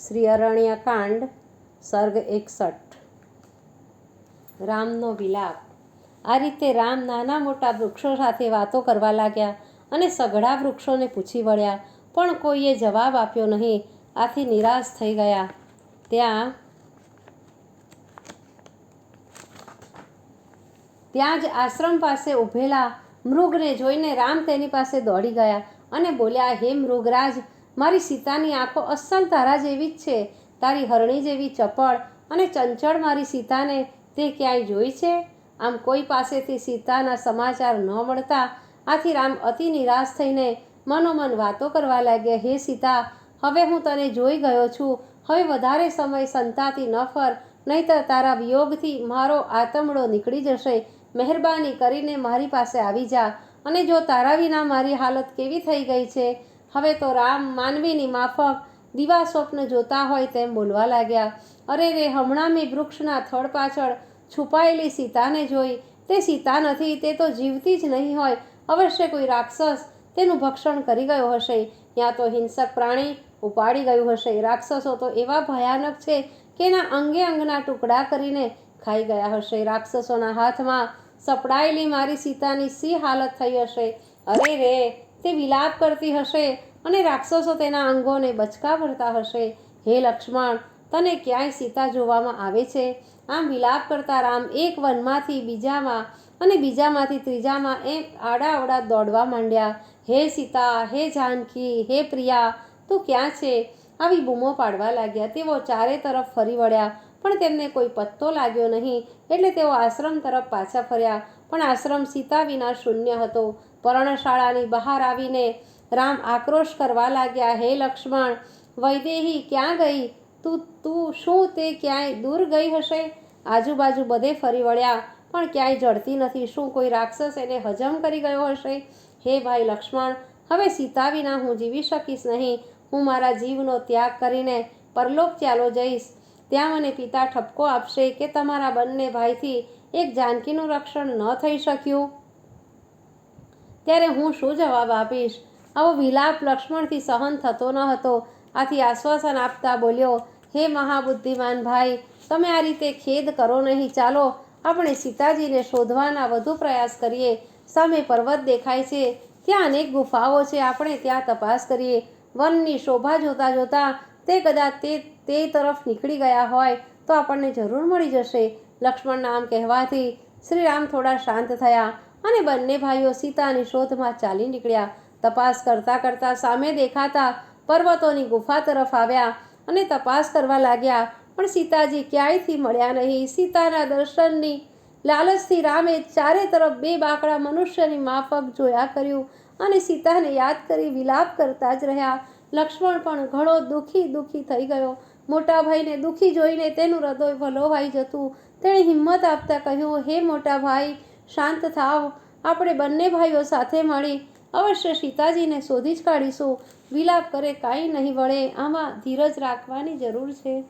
શ્રી અરણ્યકાંડ સર્ગ 61 રામનો વિલાપ। આ રીતે રામ નાના મોટા વૃક્ષો સાથે વાતો કરવા લાગ્યા અને સઘળા વૃક્ષોને પૂછી વળ્યા, પણ કોઈએ જવાબ આપ્યો નહીં। આથી નિરાશ થઈ ગયા। ત્યાં જ આશ્રમ પાસે ઊભેલા મૃગને જોઈને રામ તેની પાસે દોડી ગયા અને બોલ્યા, હે મૃગરાજ, મારી સીતાની આંખો અસલ તારા જેવી જ છે। તારી હરણી જેવી ચપળ અને ચંચળ મારી સીતાને તે ક્યાંય જોઈ છે? આમ કોઈ પાસેથી સીતાના સમાચાર ન મળતા આથી રામ અતિ નિરાશ થઈને મનોમન વાતો કરવા લાગ્યા, હે સીતા, હવે હું તને જોઈ ગયો છું। હવે વધારે સમય સંતાતી ન ફર, નહીંતર તારા વિયોગથી મારો આતમડો નીકળી જશે। મહેરબાની કરીને મારી પાસે આવી જા, અને જો તારા વિના મારી હાલત કેવી થઈ ગઈ છે। હવે તો રામ માનવીની માફક દીવા સ્વપ્ન જોતા હોય તેમ બોલવા લાગ્યા, અરે રે, હમણાં મેં વૃક્ષના થડ પાછળ છુપાયેલી સીતાને જોઈ। તે સીતા નથી, તે તો જીવતી જ નહીં હોય। અવશ્ય કોઈ રાક્ષસ તેનું ભક્ષણ કરી ગયો હશે, યાં તો હિંસક પ્રાણી ઉપાડી ગયું હશે। રાક્ષસો તો એવા ભયાનક છે કે એના અંગે અંગના ટુકડા કરીને ખાઈ ગયા હશે। રાક્ષસોના હાથમાં સપડાયેલી મારી સીતાની સી હાલત થઈ હશે। અરે રે, તે વિલાપ કરતી હશે અને રાક્ષસો તેના અંગોને બચકા ભરતા હશે। હે લક્ષ્મણ, તને ક્યાંય સીતા જોવામાં આવે છે? આમ વિલાપ કરતા રામ એક વનમાંથી બીજામાં અને બીજામાંથી ત્રીજામાં એમ આડાઅવળા દોડવા માંડ્યા। હે સીતા, હે જાનકી, હે પ્રિયા, તું ક્યાં છે? આવી બૂમો પાડવા લાગ્યા। તેઓ ચારે તરફ ફરી વળ્યા, પણ તેમને કોઈ પત્તો લાગ્યો નહીં। એટલે તેઓ આશ્રમ તરફ પાછા ફર્યા, પણ આશ્રમ સીતા વિના શૂન્ય હતો। પર્ણશાળાની બહાર આવીને રામ આક્રોશ કરવા લાગ્યા, હે લક્ષ્મણ, વૈદેહી ક્યાં ગઈ? તું શું તે ક્યાંય દૂર ગઈ હશે? આજુબાજુ બધે ફરી વળ્યા, પણ ક્યાંય જડતી નથી। શું કોઈ રાક્ષસ એને હજમ કરી ગયો હશે? હે ભાઈ લક્ષ્મણ, હવે સીતા વિના હું જીવી શકીશ નહીં। હું મારા જીવનો ત્યાગ કરીને પરલોક ચાલો જઈશ। ત્યાં મને પિતા ઠપકો આપશે કે તમારા બંને ભાઈથી એક જાનકીનું રક્ષણ ન થઈ શક્યું। ત્યારે હું શું જવાબ આપીશ? આવો વિલાપ લક્ષ્મણથી સહન થતો ન હતો। આથી આશ્વાસન આપતા બોલ્યો, હે મહાબુદ્ધિમાન ભાઈ, તમે આ રીતે ખેદ કરો નહીં। ચાલો આપણે સીતાજીને શોધવાના વધુ પ્રયાસ કરીએ। સામે પર્વત દેખાય છે, ત્યાં અનેક ગુફાઓ છે, આપણે ત્યાં તપાસ કરીએ। વનની શોભા જોતા જોતા તે કદાચ તે તરફ નીકળી ગયા હોય તો આપણને જરૂર મળી જશે। લક્ષ્મણના આમ કહેવાથી શ્રી રામ થોડા શાંત થયા અને બંને ભાઈઓ સીતાની શોધમાં ચાલી નીકળ્યા। તપાસ કરતાં કરતાં સામે દેખાતા પર્વતોની ગુફા તરફ આવ્યા અને તપાસ કરવા લાગ્યા, પણ સીતાજી ક્યાંયથી મળ્યા નહીં। સીતાના દર્શનની લાલચથી રામે ચારે તરફ બે બાકડા મનુષ્યની માફક જોયા કર્યું અને સીતાને યાદ કરી વિલાપ કરતા જ રહ્યા। લક્ષ્મણ પણ ઘણો દુઃખી થઈ ગયો। મોટા ભાઈને દુઃખી જોઈને તેનું હૃદય વલોવાઈ જતું। તેણે હિંમત આપતા કહ્યું, હે મોટા ભાઈ, શાંત થાવ। આપણે બંને ભાઈઓ સાથે મળી અવશ્ય સીતાજીને શોધી જ કાઢીશું। વિલાપ કરે કાંઈ નહીં વળે, આમાં ધીરજ રાખવાની જરૂર છે।